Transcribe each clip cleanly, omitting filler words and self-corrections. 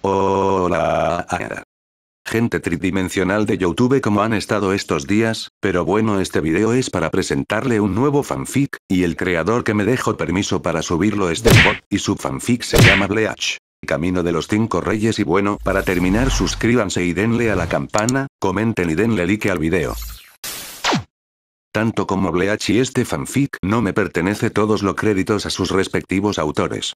Hola. Gente tridimensional de YouTube, ¿cómo han estado estos días? Pero bueno, este video es para presentarle un nuevo fanfic, y el creador que me dejó permiso para subirlo es Delbot, y su fanfic se llama Bleach, Camino de los 5 Reyes. Y bueno, para terminar, suscríbanse y denle a la campana, comenten y denle like al video. Tanto como Bleach y este fanfic no me pertenece todos los créditos a sus respectivos autores.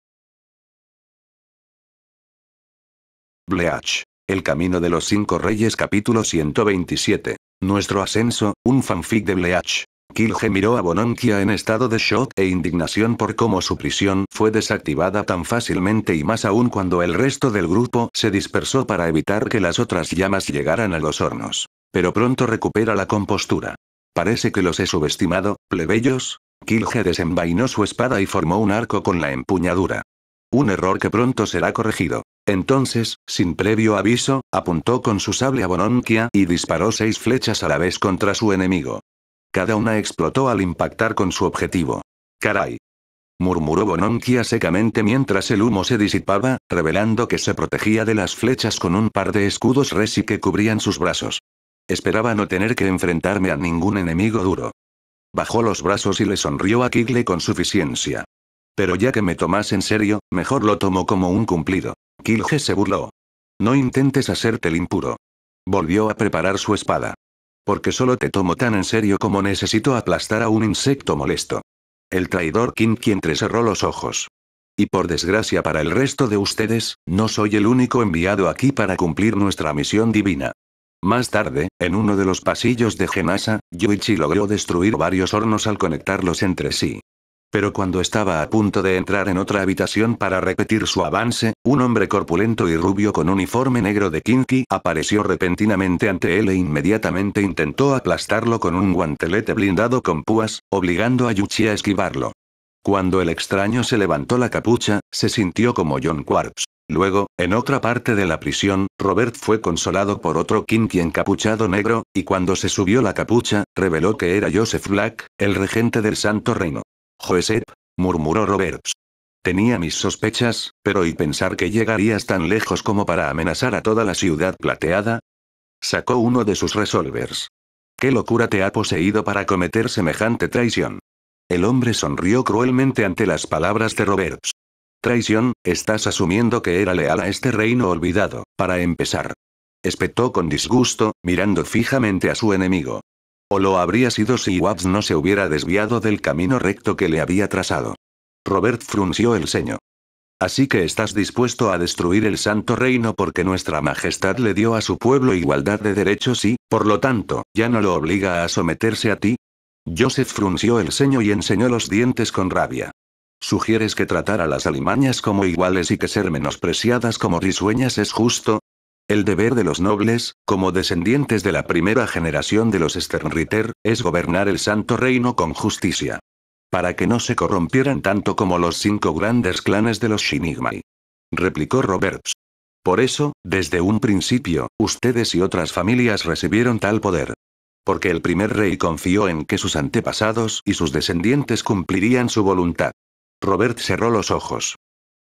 Bleach. El Camino de los 5 Reyes, capítulo 127. Nuestro ascenso, un fanfic de Bleach. Killge miró a Bononkia en estado de shock e indignación por cómo su prisión fue desactivada tan fácilmente, y más aún cuando el resto del grupo se dispersó para evitar que las otras llamas llegaran a los hornos. Pero pronto recupera la compostura. Parece que los he subestimado, plebeyos. Killge desenvainó su espada y formó un arco con la empuñadura. Un error que pronto será corregido. Entonces, sin previo aviso, apuntó con su sable a Bononkia y disparó 6 flechas a la vez contra su enemigo. Cada una explotó al impactar con su objetivo. «Caray», murmuró Bononkia secamente mientras el humo se disipaba, revelando que se protegía de las flechas con un par de escudos resi que cubrían sus brazos. Esperaba no tener que enfrentarme a ningún enemigo duro. Bajó los brazos y le sonrió a Killge con suficiencia. Pero ya que me tomas en serio, mejor lo tomo como un cumplido. Killge se burló. No intentes hacerte el impuro. Volvió a preparar su espada. Porque solo te tomo tan en serio como necesito aplastar a un insecto molesto. El traidor Kinki entrecerró los ojos. Y por desgracia para el resto de ustedes, no soy el único enviado aquí para cumplir nuestra misión divina. Más tarde, en uno de los pasillos de Genasa, Yoichi logró destruir varios hornos al conectarlos entre sí. Pero cuando estaba a punto de entrar en otra habitación para repetir su avance, un hombre corpulento y rubio con uniforme negro de Kinki apareció repentinamente ante él e inmediatamente intentó aplastarlo con un guantelete blindado con púas, obligando a Yuchi a esquivarlo. Cuando el extraño se levantó la capucha, se sintió como John Quartz. Luego, en otra parte de la prisión, Robert fue consolado por otro Kinki encapuchado negro, y cuando se subió la capucha, reveló que era Joseph Black, el regente del Santo Reino. «Joseph», murmuró Roberts. Tenía mis sospechas, pero ¿y pensar que llegarías tan lejos como para amenazar a toda la ciudad plateada? Sacó uno de sus revólveres. ¿Qué locura te ha poseído para cometer semejante traición? El hombre sonrió cruelmente ante las palabras de Roberts. «Traición, estás asumiendo que era leal a este reino olvidado, para empezar», espetó con disgusto, mirando fijamente a su enemigo. O lo habría sido si Watts no se hubiera desviado del camino recto que le había trazado. Robert frunció el ceño. «Así que estás dispuesto a destruir el Santo Reino porque nuestra Majestad le dio a su pueblo igualdad de derechos y, por lo tanto, ya no lo obliga a someterse a ti». Joseph frunció el ceño y enseñó los dientes con rabia. «¿Sugieres que tratar a las alimañas como iguales y que ser menospreciadas como risueñas es justo? El deber de los nobles, como descendientes de la primera generación de los Sternritter, es gobernar el Santo Reino con justicia. Para que no se corrompieran tanto como los 5 grandes clanes de los Shinigami», replicó Roberts. «Por eso, desde un principio, ustedes y otras familias recibieron tal poder. Porque el primer rey confió en que sus antepasados y sus descendientes cumplirían su voluntad». Robert cerró los ojos.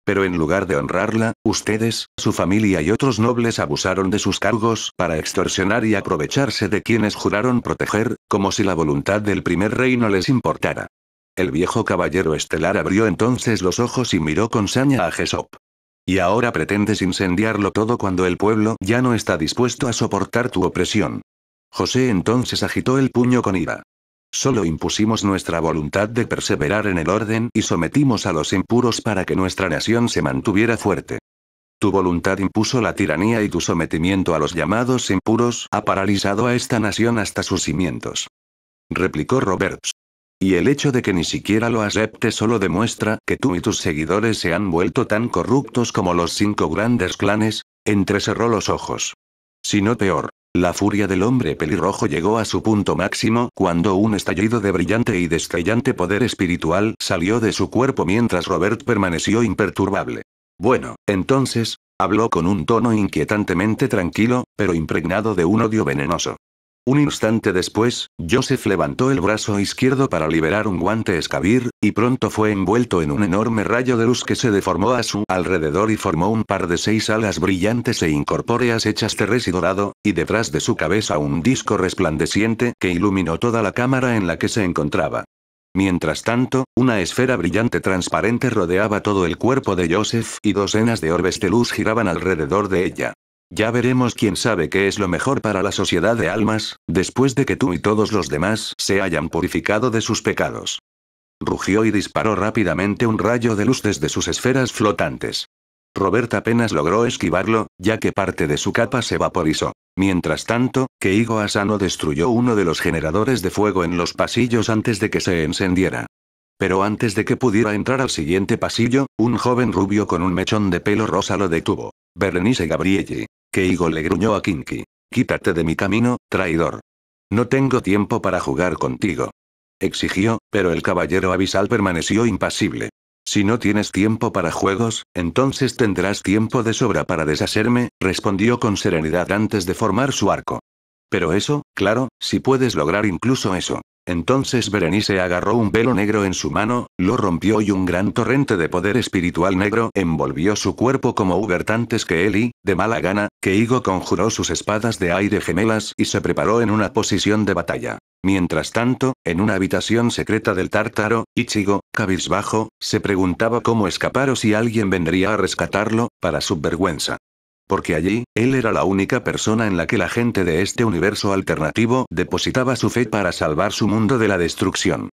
«Pero en lugar de honrarla, ustedes, su familia y otros nobles abusaron de sus cargos para extorsionar y aprovecharse de quienes juraron proteger, como si la voluntad del primer rey no les importara». El viejo caballero estelar abrió entonces los ojos y miró con saña a Gesop. «¿Y ahora pretendes incendiarlo todo cuando el pueblo ya no está dispuesto a soportar tu opresión?» José entonces agitó el puño con ira. «Solo impusimos nuestra voluntad de perseverar en el orden y sometimos a los impuros para que nuestra nación se mantuviera fuerte. Tu voluntad impuso la tiranía y tu sometimiento a los llamados impuros ha paralizado a esta nación hasta sus cimientos», replicó Roberts. «Y el hecho de que ni siquiera lo aceptes solo demuestra que tú y tus seguidores se han vuelto tan corruptos como los 5 grandes clanes», entrecerró los ojos. «Si no peor». La furia del hombre pelirrojo llegó a su punto máximo cuando un estallido de brillante y destellante poder espiritual salió de su cuerpo mientras Robert permaneció imperturbable. «Bueno, entonces», habló con un tono inquietantemente tranquilo, pero impregnado de un odio venenoso. Un instante después, Joseph levantó el brazo izquierdo para liberar un guante escabir, y pronto fue envuelto en un enorme rayo de luz que se deformó a su alrededor y formó un par de 6 alas brillantes e incorpóreas hechas de resi dorado, y detrás de su cabeza un disco resplandeciente que iluminó toda la cámara en la que se encontraba. Mientras tanto, una esfera brillante transparente rodeaba todo el cuerpo de Joseph y docenas de orbes de luz giraban alrededor de ella. Ya veremos quién sabe qué es lo mejor para la sociedad de almas, después de que tú y todos los demás se hayan purificado de sus pecados. Rugió y disparó rápidamente un rayo de luz desde sus esferas flotantes. Robert apenas logró esquivarlo, ya que parte de su capa se vaporizó. Mientras tanto, Keigo Asano destruyó uno de los generadores de fuego en los pasillos antes de que se encendiera. Pero antes de que pudiera entrar al siguiente pasillo, un joven rubio con un mechón de pelo rosa lo detuvo. Berenice Gabrielli. Keigo le gruñó a Kinky. Quítate de mi camino, traidor. No tengo tiempo para jugar contigo. Exigió, pero el caballero abisal permaneció impasible. Si no tienes tiempo para juegos, entonces tendrás tiempo de sobra para deshacerme, respondió con serenidad antes de formar su arco. Pero eso, claro, si puedes lograr incluso eso. Entonces Berenice agarró un velo negro en su mano, lo rompió y un gran torrente de poder espiritual negro envolvió su cuerpo como Hubert antes que él y, de mala gana, Keigo conjuró sus espadas de aire gemelas y se preparó en una posición de batalla. Mientras tanto, en una habitación secreta del Tártaro, Ichigo, cabizbajo, se preguntaba cómo escapar o si alguien vendría a rescatarlo, para su vergüenza. Porque allí, él era la única persona en la que la gente de este universo alternativo depositaba su fe para salvar su mundo de la destrucción.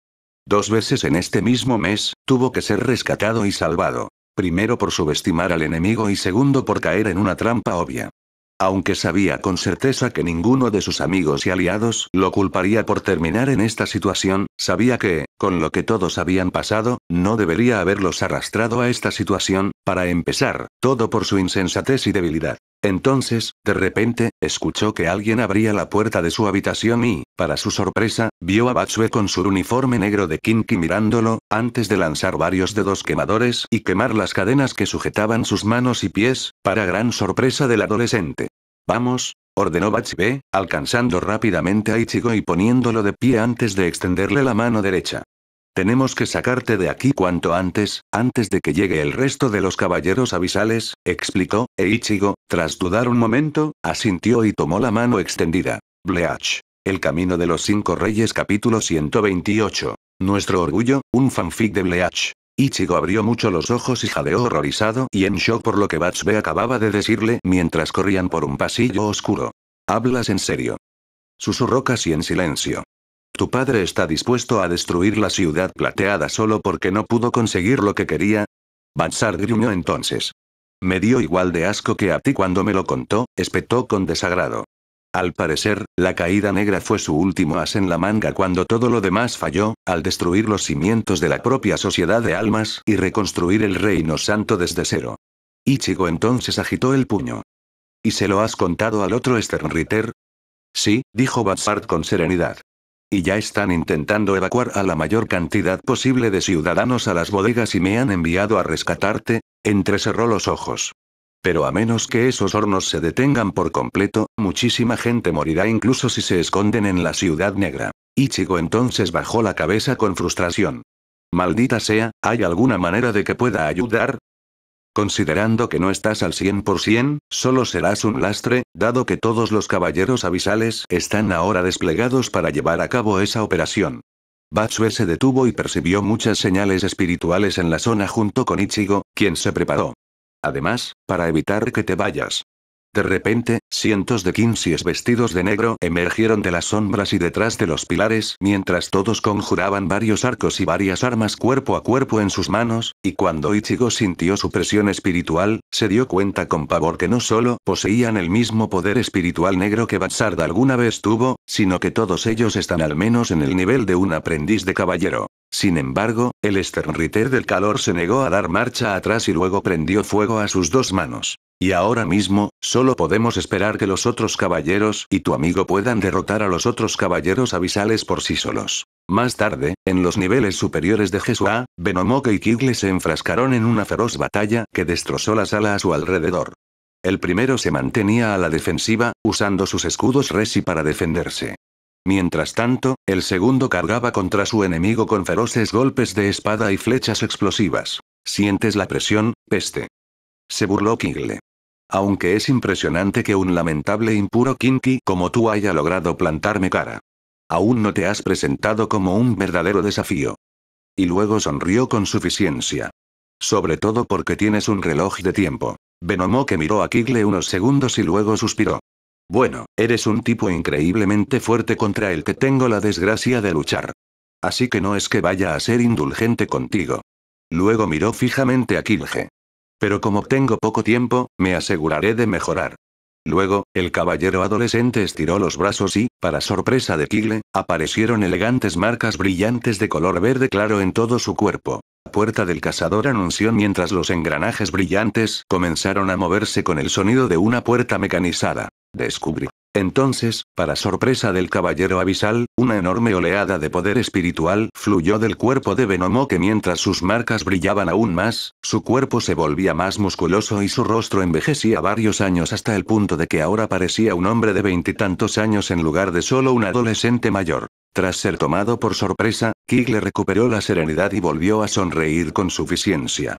2 veces en este mismo mes, tuvo que ser rescatado y salvado. Primero por subestimar al enemigo y segundo por caer en una trampa obvia. Aunque sabía con certeza que ninguno de sus amigos y aliados lo culparía por terminar en esta situación, sabía que, con lo que todos habían pasado, no debería haberlos arrastrado a esta situación, para empezar, todo por su insensatez y debilidad. Entonces, de repente, escuchó que alguien abría la puerta de su habitación y, para su sorpresa, vio a Batsue con su uniforme negro de Kinky mirándolo, antes de lanzar varios dedos quemadores y quemar las cadenas que sujetaban sus manos y pies, para gran sorpresa del adolescente. Vamos, ordenó Batsue, alcanzando rápidamente a Ichigo y poniéndolo de pie antes de extenderle la mano derecha. Tenemos que sacarte de aquí cuanto antes de que llegue el resto de los caballeros abisales, explicó, e Ichigo, tras dudar un momento, asintió y tomó la mano extendida. Bleach. El camino de los 5 reyes capítulo 128. Nuestro orgullo, un fanfic de Bleach. Ichigo abrió mucho los ojos y jadeó horrorizado y en shock por lo que Batsue acababa de decirle mientras corrían por un pasillo oscuro. ¿Hablas en serio? Susurró casi en silencio. ¿Tu padre está dispuesto a destruir la ciudad plateada solo porque no pudo conseguir lo que quería? Batsar gruñó entonces. Me dio igual de asco que a ti cuando me lo contó, espetó con desagrado. Al parecer, la caída negra fue su último as en la manga cuando todo lo demás falló, al destruir los cimientos de la propia sociedad de almas y reconstruir el reino santo desde cero. Ichigo entonces agitó el puño. ¿Y se lo has contado al otro Sternritter? Sí, dijo Batsart con serenidad. Y ya están intentando evacuar a la mayor cantidad posible de ciudadanos a las bodegas y me han enviado a rescatarte, entrecerró los ojos. Pero a menos que esos hornos se detengan por completo, muchísima gente morirá incluso si se esconden en la ciudad negra. Ichigo entonces bajó la cabeza con frustración. Maldita sea, ¿hay alguna manera de que pueda ayudar? Considerando que no estás al 100%, solo serás un lastre, dado que todos los caballeros abisales están ahora desplegados para llevar a cabo esa operación. Batsue se detuvo y percibió muchas señales espirituales en la zona junto con Ichigo, quien se preparó. Además, para evitar que te vayas. De repente, cientos de Kinsies vestidos de negro emergieron de las sombras y detrás de los pilares mientras todos conjuraban varios arcos y varias armas cuerpo a cuerpo en sus manos, y cuando Ichigo sintió su presión espiritual, se dio cuenta con pavor que no solo poseían el mismo poder espiritual negro que Batsard alguna vez tuvo, sino que todos ellos están al menos en el nivel de un aprendiz de caballero. Sin embargo, el Sternritter del calor se negó a dar marcha atrás y luego prendió fuego a sus 2 manos. Y ahora mismo, solo podemos esperar que los otros caballeros y tu amigo puedan derrotar a los otros caballeros abisales por sí solos. Más tarde, en los niveles superiores de Jesua, Venomoke y Kigle se enfrascaron en una feroz batalla que destrozó la sala a su alrededor. El primero se mantenía a la defensiva, usando sus escudos resi para defenderse. Mientras tanto, el segundo cargaba contra su enemigo con feroces golpes de espada y flechas explosivas. ¿Sientes la presión, peste? Se burló Kiggle. Aunque es impresionante que un lamentable impuro Kinky como tú haya logrado plantarme cara. Aún no te has presentado como un verdadero desafío. Y luego sonrió con suficiencia. Sobre todo porque tienes un reloj de tiempo. Venomoke miró a Kiggle unos segundos y luego suspiró. Bueno, eres un tipo increíblemente fuerte contra el que tengo la desgracia de luchar. Así que no es que vaya a ser indulgente contigo. Luego miró fijamente a Kiggle. Pero como tengo poco tiempo, me aseguraré de mejorar. Luego, el caballero adolescente estiró los brazos y, para sorpresa de Kiggle, aparecieron elegantes marcas brillantes de color verde claro en todo su cuerpo. La puerta del cazador anunció mientras los engranajes brillantes comenzaron a moverse con el sonido de una puerta mecanizada. Descubrí. Entonces, para sorpresa del caballero abisal, una enorme oleada de poder espiritual fluyó del cuerpo de Venomoke mientras sus marcas brillaban aún más, su cuerpo se volvía más musculoso y su rostro envejecía varios años hasta el punto de que ahora parecía un hombre de veintitantos años en lugar de solo un adolescente mayor. Tras ser tomado por sorpresa, Kiggle recuperó la serenidad y volvió a sonreír con suficiencia.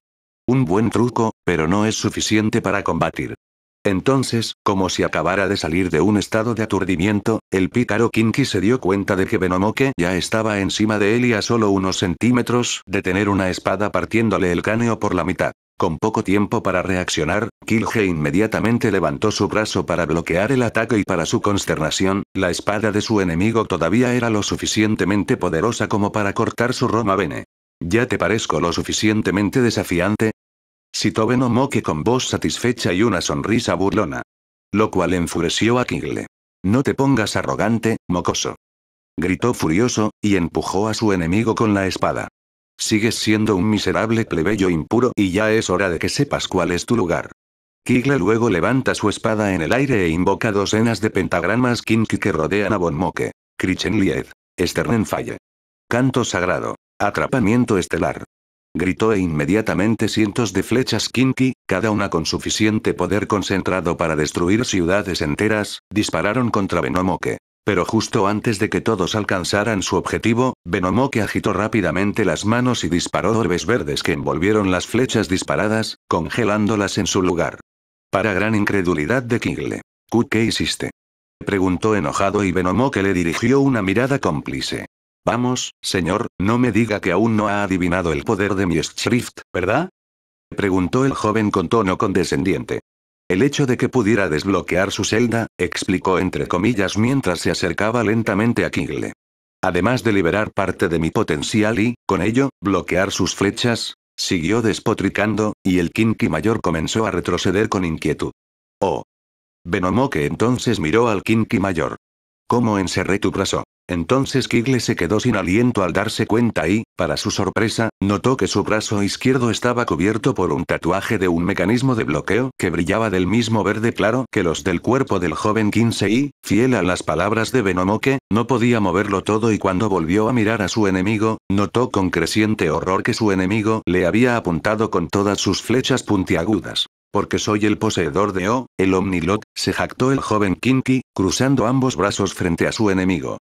Un buen truco, pero no es suficiente para combatir. Entonces, como si acabara de salir de un estado de aturdimiento, el pícaro Kinky se dio cuenta de que Venomoke ya estaba encima de él y a solo unos centímetros de tener una espada partiéndole el cráneo por la mitad. Con poco tiempo para reaccionar, Kiggle inmediatamente levantó su brazo para bloquear el ataque y para su consternación, la espada de su enemigo todavía era lo suficientemente poderosa como para cortar su roma bene. ¿Ya te parezco lo suficientemente desafiante? Citó Venomoke con voz satisfecha y una sonrisa burlona. Lo cual enfureció a Kiggle. No te pongas arrogante, mocoso. Gritó furioso, y empujó a su enemigo con la espada. Sigues siendo un miserable plebeyo impuro y ya es hora de que sepas cuál es tu lugar. Kiggle luego levanta su espada en el aire e invoca docenas de pentagramas Kinky que rodean a Venomoke. Krichenlied. Sternenfalle. Canto sagrado. Atrapamiento estelar. Gritó e inmediatamente cientos de flechas Kinky, cada una con suficiente poder concentrado para destruir ciudades enteras, dispararon contra Venomoke. Pero justo antes de que todos alcanzaran su objetivo, Venomoke agitó rápidamente las manos y disparó orbes verdes que envolvieron las flechas disparadas, congelándolas en su lugar. Para gran incredulidad de Kiggle. ¿Qué hiciste? Preguntó enojado y Venomoke le dirigió una mirada cómplice. Vamos, señor, no me diga que aún no ha adivinado el poder de mi Schrift, ¿verdad? Preguntó el joven con tono condescendiente. El hecho de que pudiera desbloquear su celda, explicó entre comillas mientras se acercaba lentamente a Kiggle. Además de liberar parte de mi potencial y, con ello, bloquear sus flechas, siguió despotricando, y el Kinky mayor comenzó a retroceder con inquietud. Oh. Venomoke entonces miró al Kinky mayor. ¿Cómo encerré tu brazo? Entonces Kiggle se quedó sin aliento al darse cuenta y, para su sorpresa, notó que su brazo izquierdo estaba cubierto por un tatuaje de un mecanismo de bloqueo que brillaba del mismo verde claro que los del cuerpo del joven Kinsey, fiel a las palabras de Venomoke, no podía moverlo todo y cuando volvió a mirar a su enemigo, notó con creciente horror que su enemigo le había apuntado con todas sus flechas puntiagudas. Porque soy el poseedor de O, el Omnilot, se jactó el joven Kinky, cruzando ambos brazos frente a su enemigo.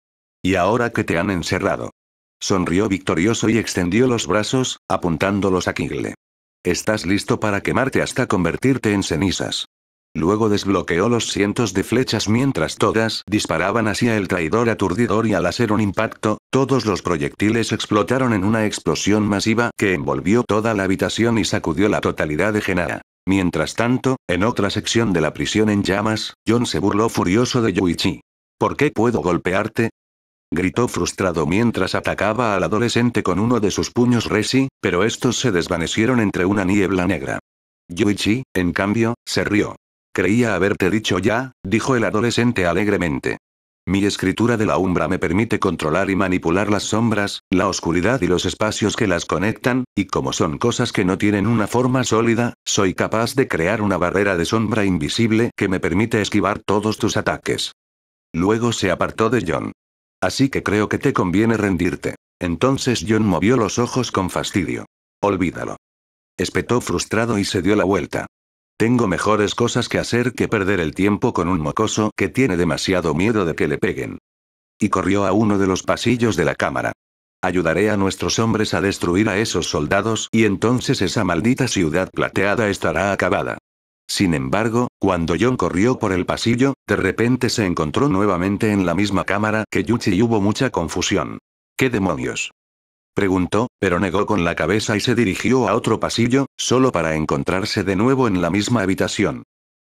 ¿Y ahora que te han encerrado? Sonrió victorioso y extendió los brazos, apuntándolos a Kiggle. Estás listo para quemarte hasta convertirte en cenizas. Luego desbloqueó los cientos de flechas mientras todas disparaban hacia el traidor aturdidor y al hacer un impacto, todos los proyectiles explotaron en una explosión masiva que envolvió toda la habitación y sacudió la totalidad de Genara. Mientras tanto, en otra sección de la prisión en llamas, John se burló furioso de Yuichi. ¿Por qué puedo golpearte? Gritó frustrado mientras atacaba al adolescente con uno de sus puños resi, pero estos se desvanecieron entre una niebla negra. Yuichi, en cambio, se rió. Creía haberte dicho ya, dijo el adolescente alegremente. Mi escritura de la umbra me permite controlar y manipular las sombras, la oscuridad y los espacios que las conectan, y como son cosas que no tienen una forma sólida, soy capaz de crear una barrera de sombra invisible que me permite esquivar todos tus ataques. Luego se apartó de John. Así que creo que te conviene rendirte. Entonces John movió los ojos con fastidio. Olvídalo. Espetó frustrado y se dio la vuelta. Tengo mejores cosas que hacer que perder el tiempo con un mocoso que tiene demasiado miedo de que le peguen. Y corrió a uno de los pasillos de la cámara. Ayudaré a nuestros hombres a destruir a esos soldados y entonces esa maldita ciudad plateada estará acabada. Sin embargo, cuando John corrió por el pasillo, de repente se encontró nuevamente en la misma cámara que Yuchi y hubo mucha confusión. ¿Qué demonios? Preguntó, pero negó con la cabeza y se dirigió a otro pasillo, solo para encontrarse de nuevo en la misma habitación.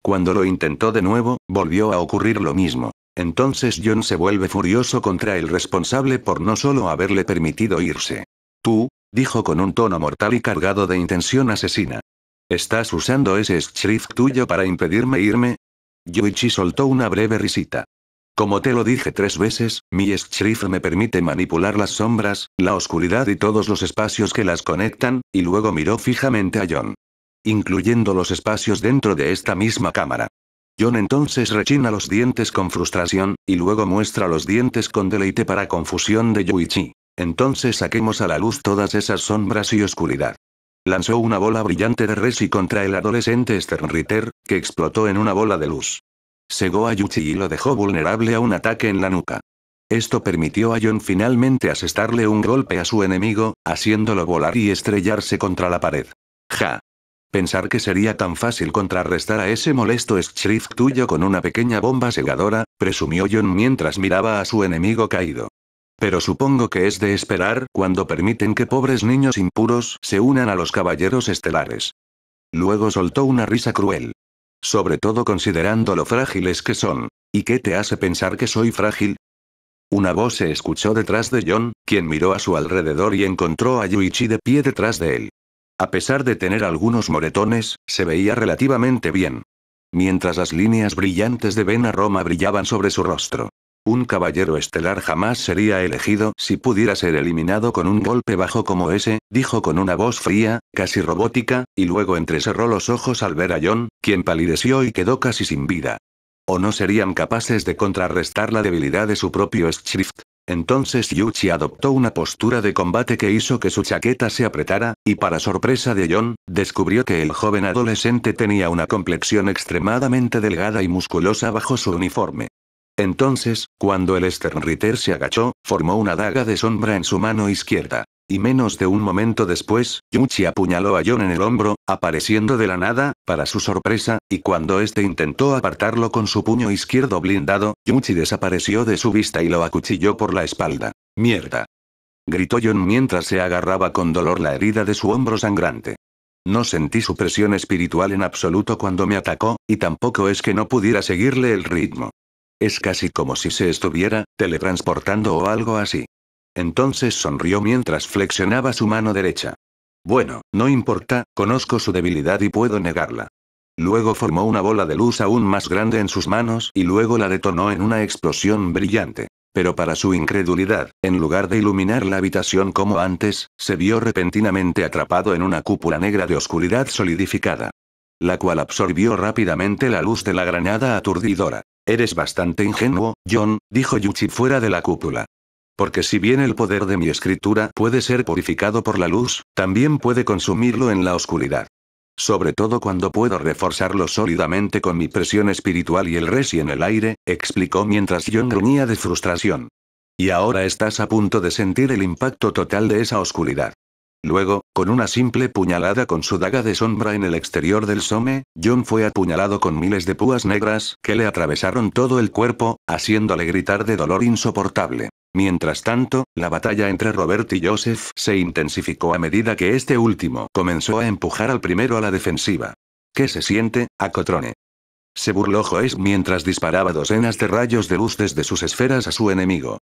Cuando lo intentó de nuevo, volvió a ocurrir lo mismo. Entonces John se vuelve furioso contra el responsable por no solo haberle permitido irse. Tú, dijo con un tono mortal y cargado de intención asesina. ¿Estás usando ese shrift tuyo para impedirme irme? Yuichi soltó una breve risita. Como te lo dije 3 veces, mi shrift me permite manipular las sombras, la oscuridad y todos los espacios que las conectan, y luego miró fijamente a John. Incluyendo los espacios dentro de esta misma cámara. John entonces rechina los dientes con frustración, y luego muestra los dientes con deleite para confusión de Yuichi. Entonces saquemos a la luz todas esas sombras y oscuridad. Lanzó una bola brillante de Resi contra el adolescente Sternritter, que explotó en una bola de luz. Cegó a Yuichi y lo dejó vulnerable a un ataque en la nuca. Esto permitió a John finalmente asestarle un golpe a su enemigo, haciéndolo volar y estrellarse contra la pared. Ja. Pensar que sería tan fácil contrarrestar a ese molesto shrift tuyo con una pequeña bomba cegadora, presumió John mientras miraba a su enemigo caído. Pero supongo que es de esperar cuando permiten que pobres niños impuros se unan a los caballeros estelares. Luego soltó una risa cruel. Sobre todo considerando lo frágiles que son. ¿Y qué te hace pensar que soy frágil? Una voz se escuchó detrás de John, quien miró a su alrededor y encontró a Yuichi de pie detrás de él. A pesar de tener algunos moretones, se veía relativamente bien. Mientras las líneas brillantes de vena Roma brillaban sobre su rostro. Un caballero estelar jamás sería elegido si pudiera ser eliminado con un golpe bajo como ese, dijo con una voz fría, casi robótica, y luego entrecerró los ojos al ver a John, quien palideció y quedó casi sin vida. ¿O no serían capaces de contrarrestar la debilidad de su propio shrift? Entonces Yuichi adoptó una postura de combate que hizo que su chaqueta se apretara, y para sorpresa de John, descubrió que el joven adolescente tenía una complexión extremadamente delgada y musculosa bajo su uniforme. Entonces, cuando el Sternritter se agachó, formó una daga de sombra en su mano izquierda. Y menos de un momento después, Yuichi apuñaló a John en el hombro, apareciendo de la nada, para su sorpresa, y cuando este intentó apartarlo con su puño izquierdo blindado, Yuichi desapareció de su vista y lo acuchilló por la espalda. ¡Mierda! Gritó John mientras se agarraba con dolor la herida de su hombro sangrante. No sentí su presión espiritual en absoluto cuando me atacó, y tampoco es que no pudiera seguirle el ritmo. Es casi como si se estuviera teletransportando o algo así. Entonces sonrió mientras flexionaba su mano derecha. Bueno, no importa, conozco su debilidad y puedo negarla. Luego formó una bola de luz aún más grande en sus manos y luego la detonó en una explosión brillante. Pero para su incredulidad, en lugar de iluminar la habitación como antes, se vio repentinamente atrapado en una cúpula negra de oscuridad solidificada. La cual absorbió rápidamente la luz de la granada aturdidora. Eres bastante ingenuo, John, dijo Yuichi fuera de la cúpula. Porque si bien el poder de mi escritura puede ser purificado por la luz, también puede consumirlo en la oscuridad. Sobre todo cuando puedo reforzarlo sólidamente con mi presión espiritual y el resi en el aire, explicó mientras John gruñía de frustración. Y ahora estás a punto de sentir el impacto total de esa oscuridad. Luego, con una simple puñalada con su daga de sombra en el exterior del some, John fue apuñalado con miles de púas negras que le atravesaron todo el cuerpo, haciéndole gritar de dolor insoportable. Mientras tanto, la batalla entre Robert y Joseph se intensificó a medida que este último comenzó a empujar al primero a la defensiva. ¿Qué se siente, Acotrone? Se burló Joyce mientras disparaba docenas de rayos de luz desde sus esferas a su enemigo.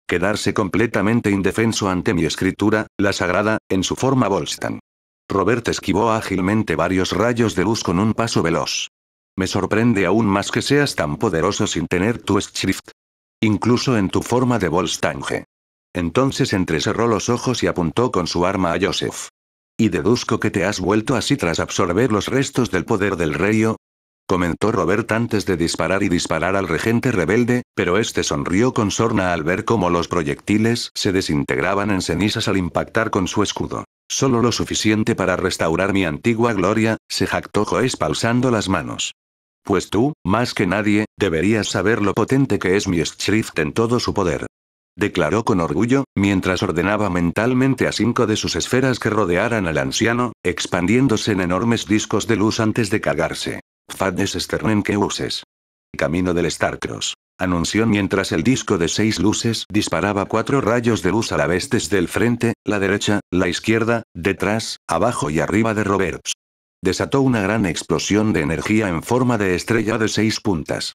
Quedarse completamente indefenso ante mi escritura, la sagrada, en su forma Volstan. Robert esquivó ágilmente varios rayos de luz con un paso veloz. Me sorprende aún más que seas tan poderoso sin tener tu shrift. Incluso en tu forma de Volstange. Entonces entrecerró los ojos y apuntó con su arma a Joseph. Y deduzco que te has vuelto así tras absorber los restos del poder del rey, comentó Robert antes de disparar y disparar al regente rebelde, pero este sonrió con sorna al ver cómo los proyectiles se desintegraban en cenizas al impactar con su escudo. Solo lo suficiente para restaurar mi antigua gloria, se jactó Joesp alzando las manos. Pues tú, más que nadie, deberías saber lo potente que es mi Schrift en todo su poder. Declaró con orgullo, mientras ordenaba mentalmente a 5 de sus esferas que rodearan al anciano, expandiéndose en enormes discos de luz antes de cagarse. Fades Sternen que uses. Camino del Starcross. Anunció mientras el disco de 6 luces disparaba 4 rayos de luz a la vez desde el frente, la derecha, la izquierda, detrás, abajo y arriba de Roberts. Desató una gran explosión de energía en forma de estrella de 6 puntas.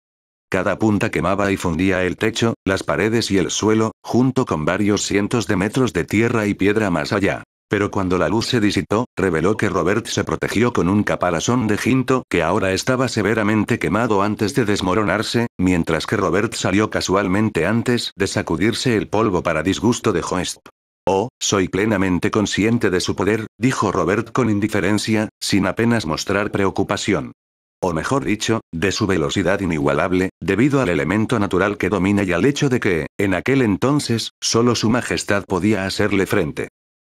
Cada punta quemaba y fundía el techo, las paredes y el suelo, junto con varios cientos de metros de tierra y piedra más allá. Pero cuando la luz se disipó, reveló que Robert se protegió con un caparazón de ginto que ahora estaba severamente quemado antes de desmoronarse, mientras que Robert salió casualmente antes de sacudirse el polvo para disgusto de Joesp. Oh, soy plenamente consciente de su poder, dijo Robert con indiferencia, sin apenas mostrar preocupación. O mejor dicho, de su velocidad inigualable, debido al elemento natural que domina y al hecho de que, en aquel entonces, solo su majestad podía hacerle frente.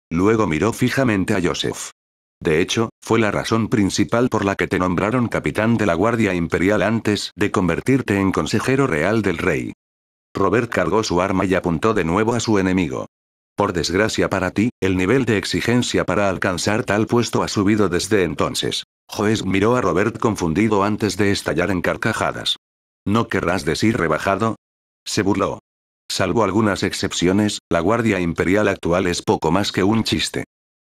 Luego miró fijamente a Joseph. De hecho, fue la razón principal por la que te nombraron capitán de la Guardia Imperial antes de convertirte en consejero real del rey. Robert cargó su arma y apuntó de nuevo a su enemigo. Por desgracia para ti, el nivel de exigencia para alcanzar tal puesto ha subido desde entonces. Joesp miró a Robert confundido antes de estallar en carcajadas. ¿No querrás decir rebajado? Se burló. Salvo algunas excepciones, la Guardia Imperial actual es poco más que un chiste.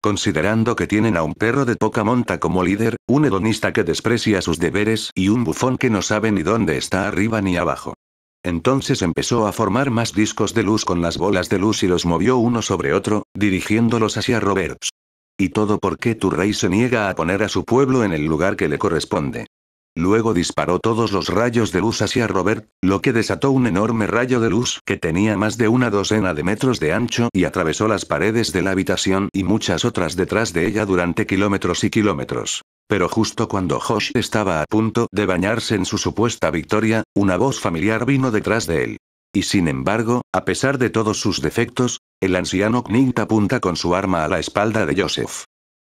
Considerando que tienen a un perro de poca monta como líder, un hedonista que desprecia sus deberes y un bufón que no sabe ni dónde está arriba ni abajo. Entonces empezó a formar más discos de luz con las bolas de luz y los movió uno sobre otro, dirigiéndolos hacia Roberts. Y todo porque tu rey se niega a poner a su pueblo en el lugar que le corresponde. Luego disparó todos los rayos de luz hacia Robert, lo que desató un enorme rayo de luz que tenía más de una docena de metros de ancho y atravesó las paredes de la habitación y muchas otras detrás de ella durante kilómetros y kilómetros. Pero justo cuando Josh estaba a punto de bañarse en su supuesta victoria, una voz familiar vino detrás de él. Y sin embargo, a pesar de todos sus defectos, el anciano Knight apunta con su arma a la espalda de Joseph.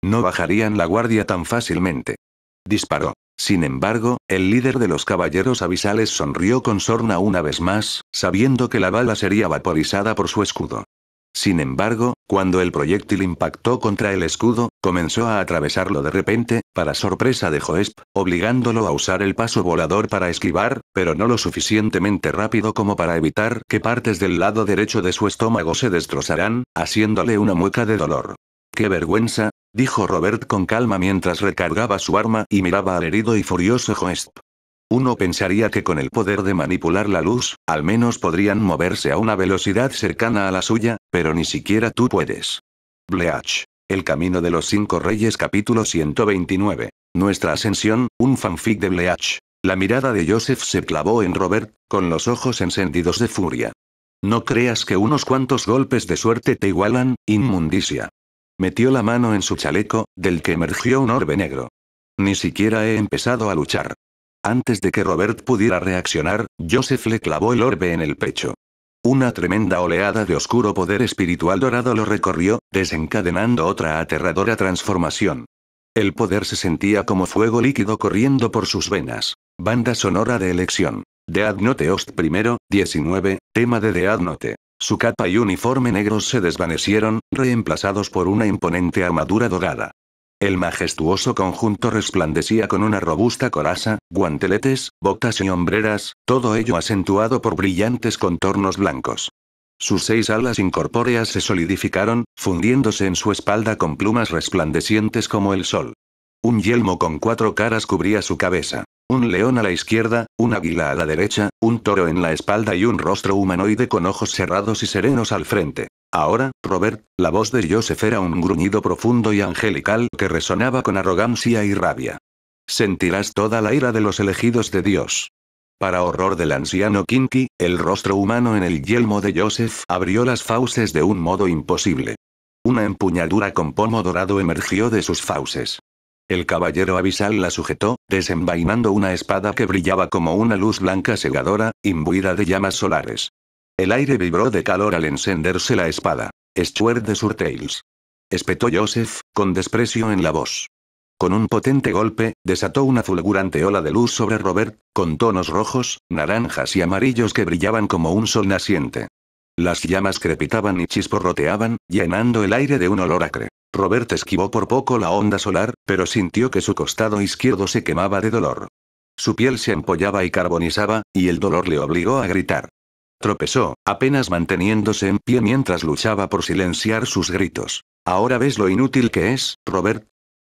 No bajarían la guardia tan fácilmente. Disparó. Sin embargo, el líder de los caballeros abisales sonrió con sorna una vez más, sabiendo que la bala sería vaporizada por su escudo. Sin embargo, cuando el proyectil impactó contra el escudo, comenzó a atravesarlo de repente, para sorpresa de Joesp, obligándolo a usar el paso volador para esquivar, pero no lo suficientemente rápido como para evitar que partes del lado derecho de su estómago se destrozaran, haciéndole una mueca de dolor. ¡Qué vergüenza!, dijo Robert con calma mientras recargaba su arma y miraba al herido y furioso Joesp. Uno pensaría que con el poder de manipular la luz, al menos podrían moverse a una velocidad cercana a la suya, pero ni siquiera tú puedes. Bleach. El camino de los 5 reyes capítulo 129. Nuestra ascensión, un fanfic de Bleach. La mirada de Joseph se clavó en Robert, con los ojos encendidos de furia. No creas que unos cuantos golpes de suerte te igualan, inmundicia. Metió la mano en su chaleco, del que emergió un orbe negro. Ni siquiera he empezado a luchar. Antes de que Robert pudiera reaccionar, Joseph le clavó el orbe en el pecho. Una tremenda oleada de oscuro poder espiritual dorado lo recorrió, desencadenando otra aterradora transformación. El poder se sentía como fuego líquido corriendo por sus venas. Banda sonora de elección. Death Note Ost I, 19, tema de Death Note. Su capa y uniforme negros se desvanecieron, reemplazados por una imponente armadura dorada. El majestuoso conjunto resplandecía con una robusta coraza, guanteletes, botas y hombreras, todo ello acentuado por brillantes contornos blancos. Sus 6 alas incorpóreas se solidificaron, fundiéndose en su espalda con plumas resplandecientes como el sol. Un yelmo con 4 caras cubría su cabeza. Un león a la izquierda, un águila a la derecha, un toro en la espalda y un rostro humanoide con ojos cerrados y serenos al frente. Ahora, Robert, la voz de Joseph era un gruñido profundo y angelical que resonaba con arrogancia y rabia. Sentirás toda la ira de los elegidos de Dios. Para horror del anciano Kinky, el rostro humano en el yelmo de Joseph abrió las fauces de un modo imposible. Una empuñadura con pomo dorado emergió de sus fauces. El caballero abisal la sujetó, desenvainando una espada que brillaba como una luz blanca cegadora, imbuida de llamas solares. El aire vibró de calor al encenderse la espada. Sword de Surtails. espetó Joseph, con desprecio en la voz. Con un potente golpe, desató una fulgurante ola de luz sobre Robert, con tonos rojos, naranjas y amarillos que brillaban como un sol naciente. Las llamas crepitaban y chisporroteaban, llenando el aire de un olor acre. Robert esquivó por poco la onda solar, pero sintió que su costado izquierdo se quemaba de dolor. Su piel se ampollaba y carbonizaba, y el dolor le obligó a gritar. Tropezó, apenas manteniéndose en pie mientras luchaba por silenciar sus gritos. ¿Ahora ves lo inútil que es, Robert?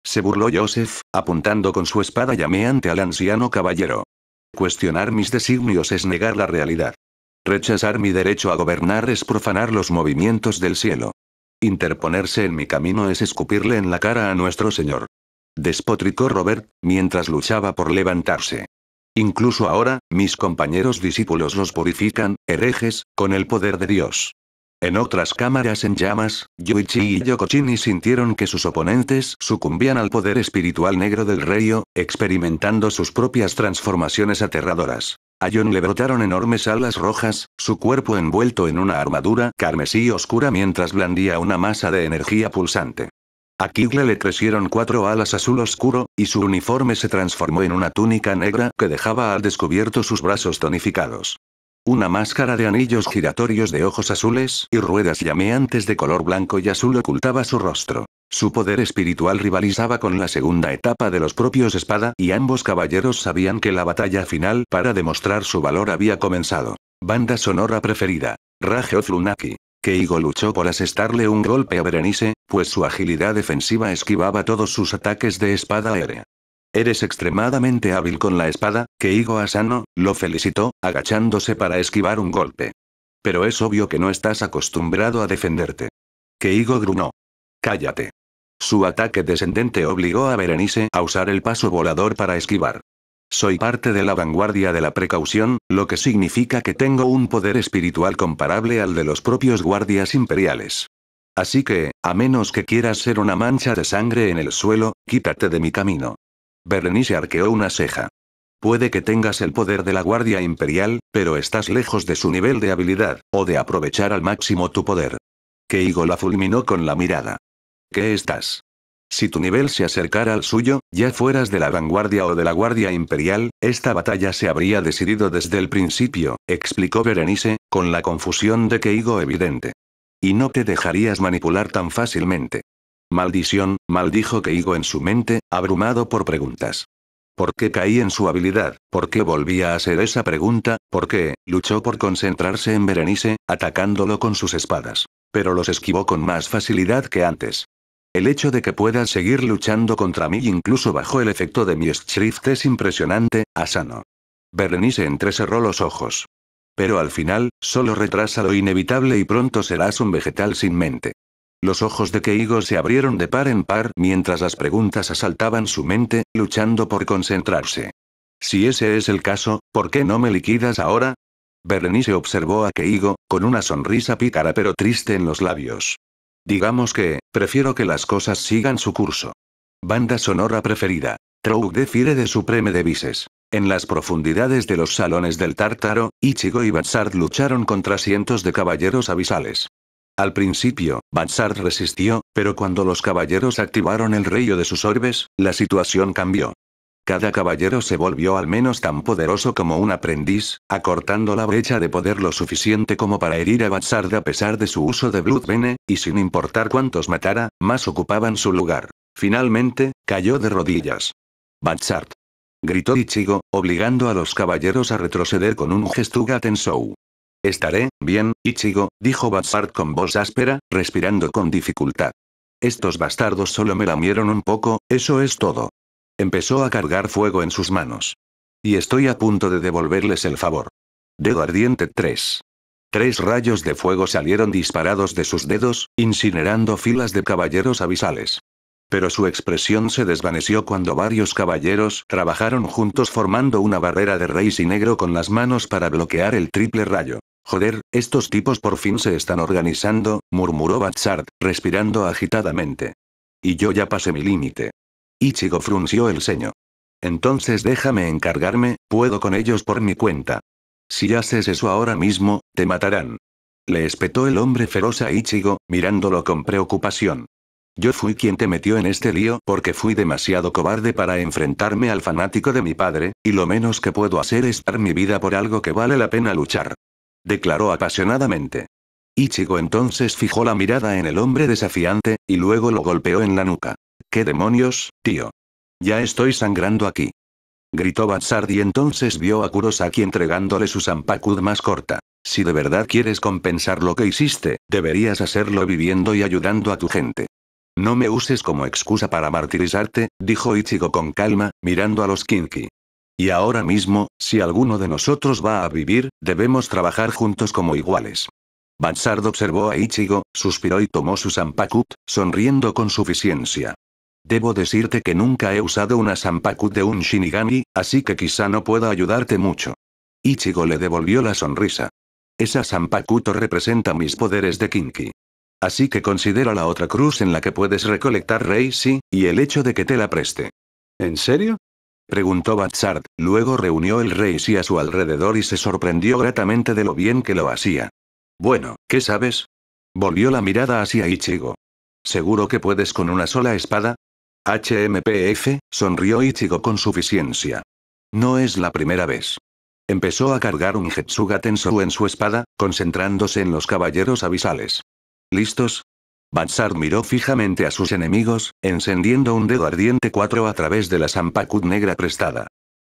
Se burló Joseph, apuntando con su espada llameante al anciano caballero. Cuestionar mis designios es negar la realidad. Rechazar mi derecho a gobernar es profanar los movimientos del cielo. Interponerse en mi camino es escupirle en la cara a nuestro Señor. Despotricó Robert, mientras luchaba por levantarse. Incluso ahora, mis compañeros discípulos los purifican, herejes, con el poder de Dios. En otras cámaras en llamas, Yoichi y Yokochini sintieron que sus oponentes sucumbían al poder espiritual negro del rey, experimentando sus propias transformaciones aterradoras. A John le brotaron enormes alas rojas, su cuerpo envuelto en una armadura carmesí oscura mientras blandía una masa de energía pulsante. A Kigle le crecieron 4 alas azul oscuro, y su uniforme se transformó en una túnica negra que dejaba al descubierto sus brazos tonificados. Una máscara de anillos giratorios de ojos azules y ruedas llameantes de color blanco y azul ocultaba su rostro. Su poder espiritual rivalizaba con la segunda etapa de los propios espada y ambos caballeros sabían que la batalla final para demostrar su valor había comenzado. Banda sonora preferida. Rage of Lunaki. Keigo luchó por asestarle un golpe a Berenice, pues su agilidad defensiva esquivaba todos sus ataques de espada aérea. Eres extremadamente hábil con la espada, Keigo Asano, lo felicitó, agachándose para esquivar un golpe. Pero es obvio que no estás acostumbrado a defenderte. Keigo gruñó. Cállate. Su ataque descendente obligó a Berenice a usar el paso volador para esquivar. Soy parte de la vanguardia de la precaución, lo que significa que tengo un poder espiritual comparable al de los propios guardias imperiales. Así que, a menos que quieras ser una mancha de sangre en el suelo, quítate de mi camino. Berenice arqueó una ceja. Puede que tengas el poder de la guardia imperial, pero estás lejos de su nivel de habilidad, o de aprovechar al máximo tu poder. Keigo la fulminó con la mirada. ¿Qué estás? Si tu nivel se acercara al suyo, ya fueras de la vanguardia o de la guardia imperial, esta batalla se habría decidido desde el principio, explicó Berenice, con la confusión de Keigo evidente. Y no te dejarías manipular tan fácilmente. Maldición, maldijo Keigo en su mente, abrumado por preguntas. ¿Por qué caí en su habilidad? ¿Por qué volvía a hacer esa pregunta? ¿Por qué? Luchó por concentrarse en Berenice, atacándolo con sus espadas. Pero los esquivó con más facilidad que antes. El hecho de que puedas seguir luchando contra mí incluso bajo el efecto de mi Schrift es impresionante, Asano. Berenice entrecerró los ojos. Pero al final, solo retrasa lo inevitable y pronto serás un vegetal sin mente. Los ojos de Keigo se abrieron de par en par mientras las preguntas asaltaban su mente, luchando por concentrarse. Si ese es el caso, ¿por qué no me liquidas ahora? Berenice observó a Keigo, con una sonrisa pícara pero triste en los labios. Digamos que, prefiero que las cosas sigan su curso. Banda sonora preferida. Trou de Fire de Supreme Devices. En las profundidades de los salones del Tártaro, Ichigo y Bhazzard lucharon contra cientos de caballeros abisales. Al principio, Bhazzard resistió, pero cuando los caballeros activaron el rayo de sus orbes, la situación cambió. Cada caballero se volvió al menos tan poderoso como un aprendiz, acortando la brecha de poder lo suficiente como para herir a Bhazzard a pesar de su uso de Blood Bene, y sin importar cuántos matara, más ocupaban su lugar. Finalmente, cayó de rodillas. Bhazzard. Gritó Ichigo, obligando a los caballeros a retroceder con un Gestuga Tensou. Estaré bien, Ichigo, dijo Bhazzard con voz áspera, respirando con dificultad. Estos bastardos solo me lamieron un poco, eso es todo. Empezó a cargar fuego en sus manos. Y estoy a punto de devolverles el favor. Dedo ardiente 3. 3 rayos de fuego salieron disparados de sus dedos, incinerando filas de caballeros abisales. Pero su expresión se desvaneció cuando varios caballeros trabajaron juntos formando una barrera de raíz y negro con las manos para bloquear el triple rayo. Joder, estos tipos por fin se están organizando, murmuró Bhazzard, respirando agitadamente. Y yo ya pasé mi límite. Ichigo frunció el ceño. Entonces déjame encargarme, puedo con ellos por mi cuenta. Si haces eso ahora mismo, te matarán. Le espetó el hombre feroz a Ichigo, mirándolo con preocupación. Yo fui quien te metió en este lío porque fui demasiado cobarde para enfrentarme al fanático de mi padre, y lo menos que puedo hacer es dar mi vida por algo que vale la pena luchar. Declaró apasionadamente. Ichigo entonces fijó la mirada en el hombre desafiante, y luego lo golpeó en la nuca. ¿Qué demonios, tío? Ya estoy sangrando aquí. Gritó Bhattacharya y entonces vio a Kurosaki entregándole su Zanpakuto más corta. Si de verdad quieres compensar lo que hiciste, deberías hacerlo viviendo y ayudando a tu gente. No me uses como excusa para martirizarte, dijo Ichigo con calma, mirando a los Kinki. Y ahora mismo, si alguno de nosotros va a vivir, debemos trabajar juntos como iguales. Bhattacharya observó a Ichigo, suspiró y tomó su Zanpakuto, sonriendo con suficiencia. Debo decirte que nunca he usado una Zanpakuto de un Shinigami, así que quizá no pueda ayudarte mucho. Ichigo le devolvió la sonrisa. Esa Zanpakuto representa mis poderes de Kinki. Así que considera la otra cruz en la que puedes recolectar Reishi, y el hecho de que te la preste. ¿En serio? Preguntó Bhattacharya, luego reunió el Reishi a su alrededor y se sorprendió gratamente de lo bien que lo hacía. Bueno, ¿qué sabes? Volvió la mirada hacia Ichigo. ¿Seguro que puedes con una sola espada? HMPF, sonrió Ichigo con suficiencia. No es la primera vez. Empezó a cargar un Getsuga Tensou en su espada, concentrándose en los caballeros abisales. ¿Listos? Bhattacharya miró fijamente a sus enemigos, encendiendo un dedo ardiente 4 a través de la Zanpakuto negra prestada.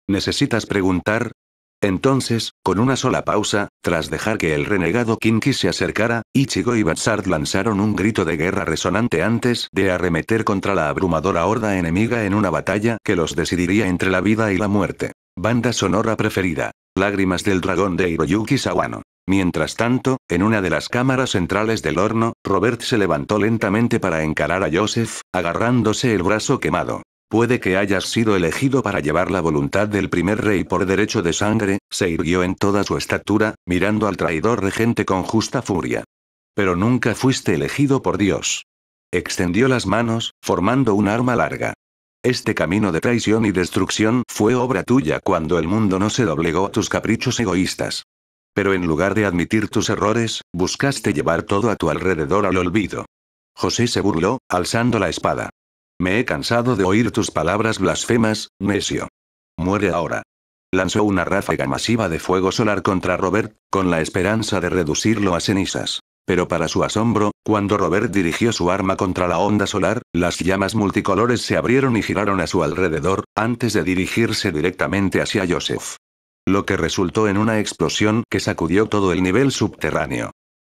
¿Necesitas preguntar? Entonces, con una sola pausa, tras dejar que el renegado Kinki se acercara, Ichigo y Bhattacharya lanzaron un grito de guerra resonante antes de arremeter contra la abrumadora horda enemiga en una batalla que los decidiría entre la vida y la muerte. Banda sonora preferida. Lágrimas del dragón de Hiroyuki Sawano. Mientras tanto, en una de las cámaras centrales del horno, Robert se levantó lentamente para encarar a Joseph, agarrándose el brazo quemado. Puede que hayas sido elegido para llevar la voluntad del primer rey por derecho de sangre, se irguió en toda su estatura, mirando al traidor regente con justa furia. Pero nunca fuiste elegido por Dios. Extendió las manos, formando un arma larga. Este camino de traición y destrucción fue obra tuya cuando el mundo no se doblegó a tus caprichos egoístas. Pero en lugar de admitir tus errores, buscaste llevar todo a tu alrededor al olvido. José se burló, alzando la espada. Me he cansado de oír tus palabras blasfemas, necio. Muere ahora. Lanzó una ráfaga masiva de fuego solar contra Robert, con la esperanza de reducirlo a cenizas. Pero para su asombro, cuando Robert dirigió su arma contra la onda solar, las llamas multicolores se abrieron y giraron a su alrededor, antes de dirigirse directamente hacia Joseph. Lo que resultó en una explosión que sacudió todo el nivel subterráneo.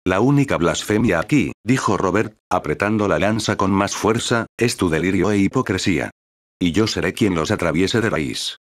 La única blasfemia aquí, dijo Robert, apretando la lanza con más fuerza, es tu delirio e hipocresía. Y yo seré quien los atraviese de raíz.